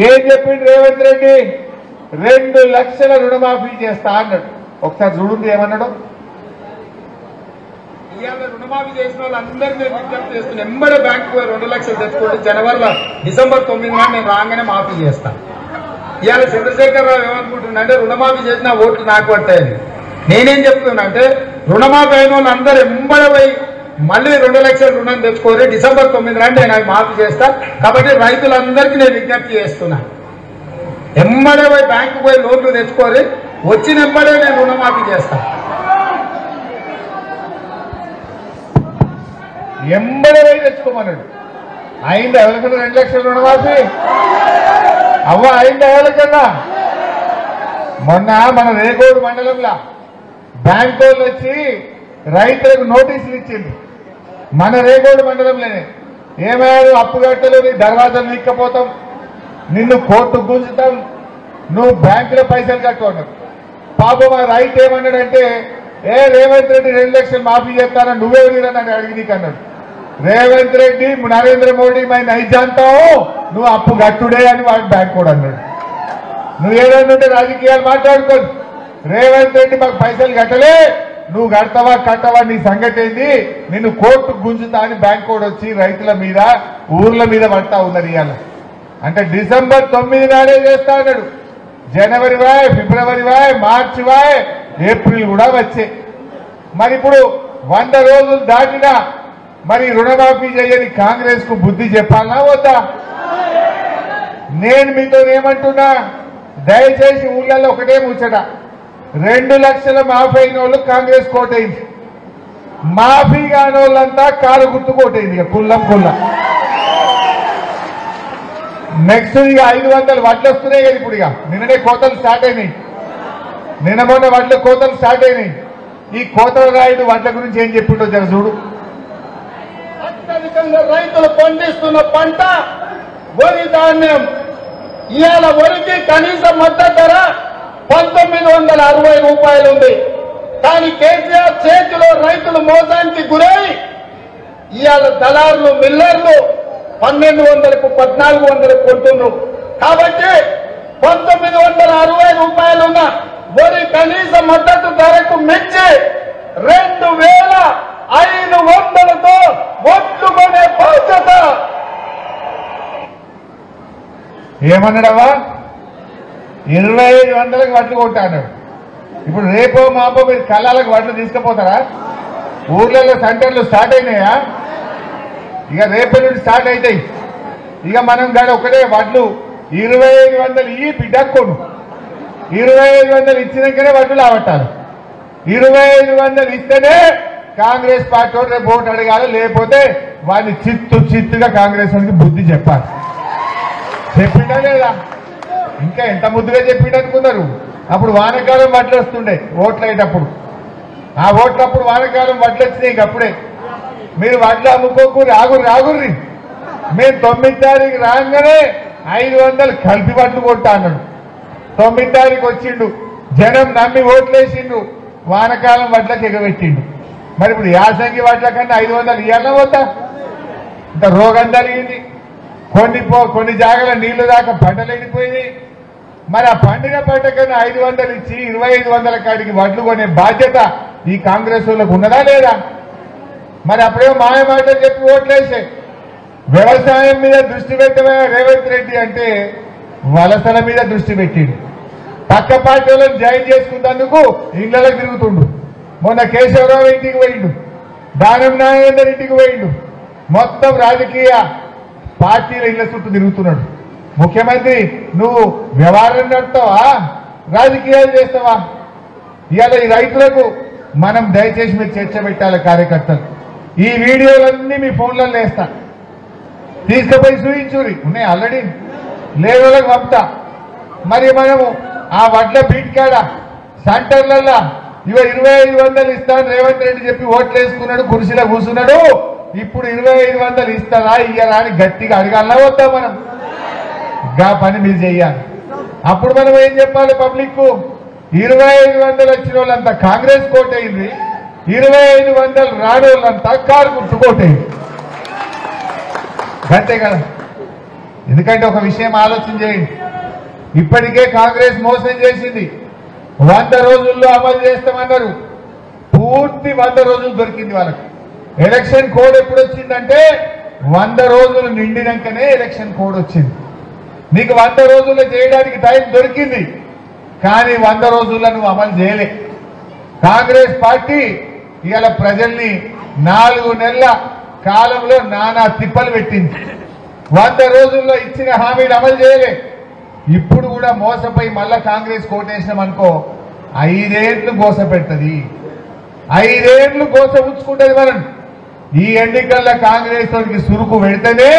ఏం చెప్పిండు రేవంత్ రెడ్డి 2 లక్షల రుణమాఫీ చేస్తా అన్నాడు. ఒకసారి చూడండి ఏమన్నాడు. ఇవాళ రుణమాఫీ చేసిన వాళ్ళందరూ నేను విజ్ఞప్తి చేస్తున్నాను. ఎంబడే బ్యాంకు 2 లక్షలు తెచ్చుకుంటే జనవరిలో డిసెంబర్ 9 నాడు నేను రాగానే మాఫీ చేస్తాను. ఇవాళ చంద్రశేఖరరావు ఏమనుకుంటున్నాడంటే రుణమాఫీ చేసిన ఓట్లు నాకు పడతాయని. నేనేం చెప్తున్నా అంటే రుణమాఫీ అయిన వాళ్ళందరూ ఎంబడే పోయి మళ్ళీ 2 లక్షల రుణం తెచ్చుకోరి డిసెంబర్ 9 నాడు నేను అవి మాఫీ చేస్తా. కాబట్టి రైతులందరికీ నేను విజ్ఞప్తి చేస్తున్నా, ఎంబడే పోయి బ్యాంకు పోయి లోన్లు తెచ్చుకోరి, వచ్చిన ఎంబడే నేను రుణమాఫీ చేస్తా. ఎంబడే పోయి తెచ్చుకోమన్నాడు. అయింది ఎవరికన్నా 2 లక్షల రుణమాఫీ? అవ్వ అయింది ఎవరికన్నా? మొన్న మన రేగోడు మండలంలో బ్యాంకు వాళ్ళు వచ్చి రైతులకు నోటీసులు ఇచ్చింది. మన రేగోడు మండలంలోనే ఏమయ్యారు, అప్పు కట్టలు, నీ దర్వాజాలు నిక్కపోతాం, నిన్ను కోర్టుకు గుంజుతాం, నువ్వు బ్యాంకులో పైసలు కట్టుకున్నావు. పాపం ఆ రైతు ఏమన్నాడంటే రేవంత్ రెడ్డి 2 లక్షలు మాఫీ చేస్తానని నువ్వెవరిరా నన్ను అడిగి నీకు అన్నాడు. రేవంత్ రెడ్డి నరేంద్ర మోడీ మై నైజాంతావు, నువ్వు అప్పు కట్టుడే అని వాడు బ్యాంక్ కూడా అన్నాడు. నువ్వు ఏదైనా రాజకీయాలు మాట్లాడుకోదు. రేవంత్ రెడ్డి మాకు పైసలు కట్టలే, నువ్వు కడతావా కట్టవా నీ సంగతి ఏంది, నిన్ను కోర్టుకు గుంజుతా అని బ్యాంక్ కూడా వచ్చి రైతుల మీద ఊర్ల మీద పడతా ఉన్నారు. ఇవాళ అంటే డిసెంబర్ 9 నాడే చేస్తా అన్నాడు. జనవరి వాయ్, ఫిబ్రవరి వాయ్, మార్చి వాయ్, ఏప్రిల్ కూడా వచ్చే. మరి ఇప్పుడు 100 రోజులు దాటినా మరి రుణమాఫీ చేయని కాంగ్రెస్ కు బుద్ధి చెప్పాలనా వద్దా? నేను మీతో ఏమంటున్నా, దయచేసి ఊళ్ళల్లో ఒకటే ముచ్చట, 2 లక్షల మాఫీ అయిన వాళ్ళు కాంగ్రెస్ కోటైంది, మాఫీ కాని వాళ్ళంతా కారు గుర్తు కోటైంది. ఇక కుల్లం కుల్లం. నెక్స్ట్ ఇక 500 వడ్లు వస్తున్నాయి కదా ఇప్పుడు. ఇక నిన్ననే కోతలు స్టార్ట్ అయినాయి, నిన్న మొన్న వడ్ల కోతలు స్టార్ట్ అయినాయి. ఈ కోతల రాయుడు వడ్ల గురించి ఏం చెప్పిండో జర చూడు. అత్యధికంగా రైతులు పండిస్తున్న పంట వరి ధాన్యం. ఇవాళ వరికి కనీస మద్దతు ధర 1960 రూపాయలు ఉంది. కానీ కేసీఆర్ చేతిలో రైతులు మోసానికి గురై ఇవాళ దళారులు, మిల్లర్లు 1200కు 1400కు కొంటున్నారు. కాబట్టి 1960 రూపాయలున్న వరి కనీస మద్దతు ధరకు మించి 2500తో ఓట్లు కొనే బాధ్యత. ఏమన్నాడవా? 2500లకు వడ్లు కొంటాడు. ఇప్పుడు రేపో మాపో మీరు కళ్ళాలకు వడ్లు తీసుకుపోతారా? ఊర్లలో సెంటర్లు స్టార్ట్ అయినాయా? ఇక రేపటి నుండి స్టార్ట్ అవుతాయి. ఇక మనం గాడి ఒకటే వడ్లు 2500 ఈ బిడ్డకోను 2500 ఇచ్చినాకనే వడ్లు లావట్టాలి. 2500 ఇస్తేనే కాంగ్రెస్ పార్టీ రేపు ఓటు అడగాలి, లేకపోతే వాడిని చిత్తుగా కాంగ్రెస్ వాళ్ళకి బుద్ధి చెప్పాలి. చెప్పిండా లేదా? ఇంకా ఎంత ముద్దుగా చెప్పిండు అనుకున్నారు. అప్పుడు వానకాలం వడ్లు వస్తుండే ఓట్లు అయ్యేటప్పుడు, ఆ ఓట్లప్పుడు వానకాలం వడ్లు వచ్చినాయి. అప్పుడే మీరు వడ్లు అమ్ముకోకూరి, ఆగుర్రి. మేము 9 తారీఖు రాగానే 500 కలిపి వడ్లు కొట్టా అన్నాడు. 9 తారీఖు వచ్చిండు, జనం నమ్మి ఓట్లేసిండు, వానకాలం వడ్లకు ఎగబెట్టిండు. మరి ఇప్పుడు యాసంగి వడ్ల కన్నా 500 ఇవ్వాలన్నా పోతా? ఇంత రోగం జరిగింది. కొన్ని జాగాల నీళ్లు దాకా పంటలు ఎండిపోయింది. మరి ఆ పండిన పంట కన్నా 500 ఇచ్చి 2500 కాడికి వడ్లు కొనే బాధ్యత ఈ కాంగ్రెస్ వాళ్ళకు ఉన్నదా లేదా? మరి అప్పుడేమో మాయ మాటలు చెప్పి ఓట్లేసే. వ్యవసాయం మీద దృష్టి పెట్టమే రేవంత్ రెడ్డి అంటే వలసల మీద దృష్టి పెట్టిండు. పక్క పార్టీ వాళ్ళని జాయిన్ చేసుకున్నందుకు ఇళ్లకు తిరుగుతుండు. మొన్న కేశవరావు ఇంటికి పోయిండు, దానం నాగేందర్ ఇంటికి పోయిండు. మొత్తం రాజకీయ పార్టీల ఇళ్ల చుట్టూ తిరుగుతున్నాడు. ముఖ్యమంత్రి నువ్వు వ్యవహారం నడుపుతావా, రాజకీయాలు చేస్తావా? ఇవాళ ఈ రైతులకు మనం దయచేసి మీరు చర్చ పెట్టాలి. కార్యకర్తలు ఈ వీడియోలన్నీ మీ ఫోన్లలో వేస్తా, తీసుకుపోయి చూయించురి. ఉన్నాయి ఆల్రెడీ, లేని వాళ్ళకి పంపుతా. మరి మనము ఆ వడ్ల బీట్ కాడ సెంటర్లల్లో 2500 ఇస్తాను రేవంత్ రెడ్డి చెప్పి ఓట్లు వేసుకున్నాడు, కుర్చీలో కూర్చున్నాడు. ఇప్పుడు 2500 ఇస్తారా ఇయ్యరా అని గట్టిగా అడగాలన్నా వద్దా? మనం గా పని మీరు చెయ్యాలి. అప్పుడు మనం ఏం చెప్పాలి పబ్లిక్ కు? 2500 వచ్చిన వాళ్ళంతా కాంగ్రెస్ కోటైంది, 2500 రాని వాళ్ళంతా కారు గుర్తు కోటైంది. అంతే కదా. ఎందుకంటే ఒక విషయం ఆలోచన చేయండి, ఇప్పటికే కాంగ్రెస్ మోసం చేసింది. 100 రోజుల్లో అమలు చేస్తామన్నారు, పూర్తి 100 రోజులు దొరికింది వాళ్ళకి. ఎలక్షన్ కోడ్ ఎప్పుడు వచ్చిందంటే 100 రోజులు నిండినాకనే ఎలక్షన్ కోడ్ వచ్చింది. నీకు 100 రోజుల్లో చేయడానికి టైం దొరికింది, కానీ 100 రోజుల్లో నువ్వు అమలు చేయలే. కాంగ్రెస్ పార్టీ ఇవాళ ప్రజల్ని 4 నెలల కాలంలో నానా తిప్పలు పెట్టింది. 100 రోజుల్లో ఇచ్చిన హామీలు అమలు చేయలే. ఇప్పుడు కూడా మోసపోయి మళ్ళా కాంగ్రెస్ కోటేసినాం అనుకో 5 ఏళ్లు గోస పెడుతుంది, 5 ఏళ్లు గోస ఉంచుకుంటుంది. మనం ఈ ఎన్నికల్లో కాంగ్రెస్ తోటికి సురుకు పెడితేనే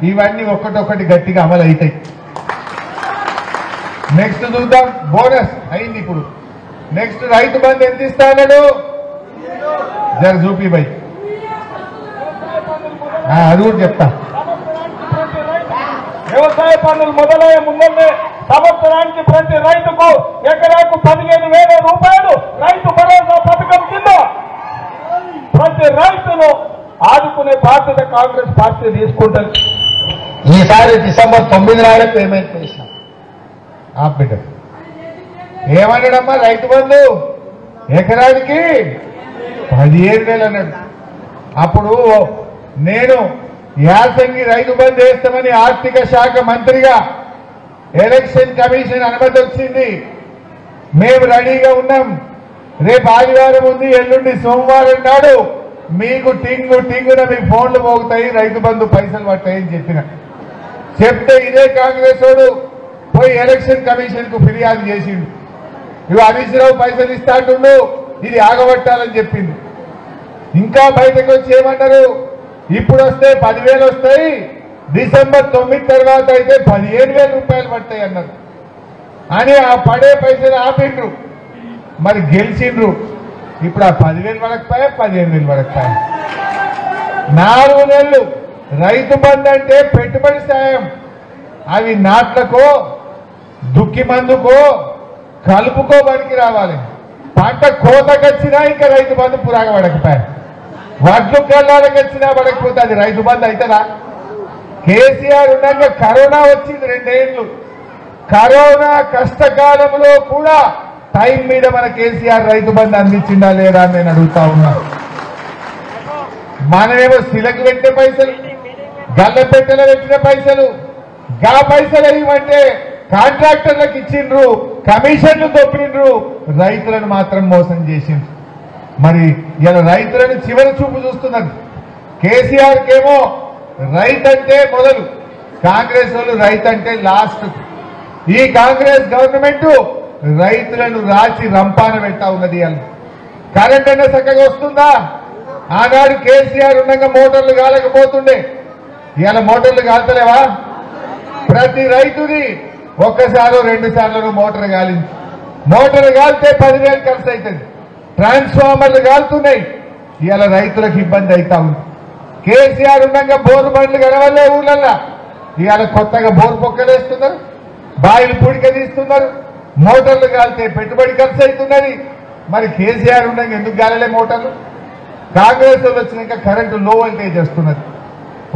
ఇవన్నీ ఒక్కటొక్కటి గట్టిగా అమలు అవుతాయి. నెక్స్ట్ చూద్దాం, బోనస్ అయింది. ఇప్పుడు నెక్స్ట్ రైతు బంధు ఎంత ఇస్తా అన్నాడు, జర చూపి బై, అది కూడా చెప్తా. వ్యవసాయ పనులు మొదలయ్యే ముందే సంవత్సరానికి ప్రతి రైతుకు ఎకరాకు 15,000 రూపాయలు రైతు భరోసా పథకం కింద ప్రతి రైతును ఆదుకునే బాధ్యత కాంగ్రెస్ పార్టీ తీసుకుంటుంది. ఈసారి డిసెంబర్ 9 నాడే పేమెంట్ చేశాం. బిడ్డ ఏమన్నాడమ్మా, రైతు బంధు ఎకరానికి 17,000 అన్నాడు. అప్పుడు నేను యాసంగి రైతు బంధు వేస్తామని ఆర్థిక శాఖ మంత్రిగా ఎలక్షన్ కమిషన్ అనుమతి వచ్చింది. మేము రెడీగా ఉన్నాం. రేపు ఆదివారం ఉంది, ఎల్లుండి సోమవారం నాడు మీకు టింగున మీ ఫోన్లు మోగుతాయి, రైతు బంధు పైసలు పడతాయని చెప్తే ఇదే కాంగ్రెస్ వాడు పోయి ఎలక్షన్ కమిషన్ కు ఫిర్యాదు చేసిండు. ఇవి హరీష్ రావు పైసలు ఇస్తాంటుండు, ఇది ఆగబట్టాలని చెప్పింది. ఇంకా బయటకు వచ్చి ఏమన్నారు, ఇప్పుడు వస్తే 10,000 వస్తాయి, డిసెంబర్ 9 తర్వాత అయితే 15,000 రూపాయలు పడతాయి అన్నారు. అని ఆ పడే పైసలు ఆపిండ్రు. మరి గెలిచిండ్రు. ఇప్పుడు ఆ 10,000 పడకపోయా, 15,000 పడకపోయా. 4 నెలలు రైతు బంధు అంటే పెట్టుబడి సాయం. అవి నాట్లకో దుక్కి మందుకో కలుపుకో బడికి రావాలి. పంట కోతకొచ్చినా ఇంకా రైతు బంధు పురాగా పడకపోయా, వడ్లు కల్లాలకు వచ్చినా పడకపోతే అది రైతు బంధు అవుతుందా? కేసీఆర్ ఉండగా కరోనా వచ్చింది 2 ఏళ్లు. కరోనా కష్టకాలంలో కూడా టైం మీద మన కేసీఆర్ రైతు బంధు అందించిందా లేదా అని నేను అడుగుతా ఉన్నా. మనమేమో శిలకు పెట్టే పైసలు, గల్లపెట్టెలో పెట్టిన పైసలు, గా పైసలు ఇవ్వమంటే కాంట్రాక్టర్లకు ఇచ్చిండ్రు, కమిషన్లు తొప్పిండ్రు, రైతులను మాత్రం మోసం చేసిండ్రు. మరి ఇలా రైతులను చివరి చూపు చూస్తున్నది. కేసీఆర్ కేమో రైతు అంటే మొదలు, కాంగ్రెస్ వాళ్ళు రైతు అంటే లాస్ట్. ఈ కాంగ్రెస్ గవర్నమెంట్ రైతులను రాచి రంపాన పెట్టా ఉన్నది. కరెంట్ అయినా చక్కగా వస్తుందా? ఆనాడు కేసీఆర్ ఉండగా మోటార్లు కాలేకపోతుండే, ఇవాళ మోటార్లు కాల్తలేవా? ప్రతి రైతుది ఒక్కసారో 2 సార్లు మోటార్ కాలింది. మోటార్ కాలితే 10,000 ఖర్చు అవుతుంది. ట్రాన్స్ఫార్మర్లు కాలుతున్నాయి, ఇవాళ రైతులకు ఇబ్బంది అవుతా ఉంది. కేసీఆర్ ఉండగా బోరు బండ్లు గడవలే ఊళ్ళల్లో, ఇవాళ కొత్తగా బోరు పొక్కలేస్తున్నారు, బాయిలు పూడిక తీస్తున్నారు, మోటార్లు కాలితే పెట్టుబడి ఖర్చు అవుతున్నది. మరి కేసీఆర్ ఉండగా ఎందుకు గాలలే మోటార్లు? కాంగ్రెస్ వాళ్ళు వచ్చినాక కరెంటు లో వోల్టేజ్ వస్తున్నది,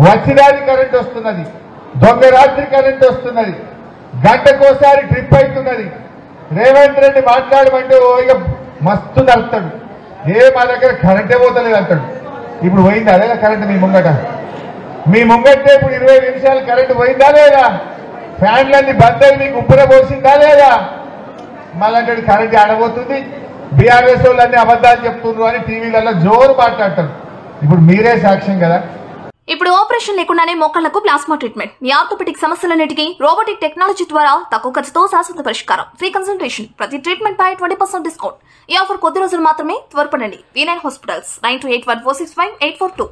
వచ్చిదాని కరెంట్ వస్తున్నది, దొంగ రాత్రి కరెంట్ వస్తున్నది, గంటకోసారి ట్రిప్ అవుతున్నది. రేవంత్ రెడ్డి మాట్లాడమంటే ఇక మస్తు నడుస్తాడు, మా దగ్గర కరెంటే పోతలేదు అంటాడు. ఇప్పుడు పోయిందా లేదా కరెంట్ మీ ముంగట? మీ ముంగట్టే ఇప్పుడు 20 నిమిషాలు కరెంటు పోయిందా లేదా? ఫ్యాన్లన్నీ బందరు మీకు ఉప్పున పోసిందా లేదా? మళ్ళీ కరెంట్ ఆడబోతుంది, బీఆర్ఎస్ వాళ్ళన్నీ అబద్ధాలు చెప్తున్నారు అని టీవీలలో జోరు మాట్లాడతారు. ఇప్పుడు మీరే సాక్ష్యం కదా. ఇప్పుడు ఆపరేషన్ లేకుండానే మోకాళ్లకు ప్లాస్మా ట్రీట్మెంట్. మీ ఆర్థోపెటిక్ సమస్యలన్నిటికీ రోబోటిక్ టెక్నాలజీ ద్వారా తక్కువ ఖర్చుతో శాశ్వత పరిష్కారం. ఫ్రీ కన్సల్టేషన్, ప్రతి ట్రీట్మెంట్ పై 20% డిస్కౌంట్. ఈ ఆఫర్ కొద్ది రోజులు మాత్రమే. త్వరపడండి. V9 hospitals 9281465842.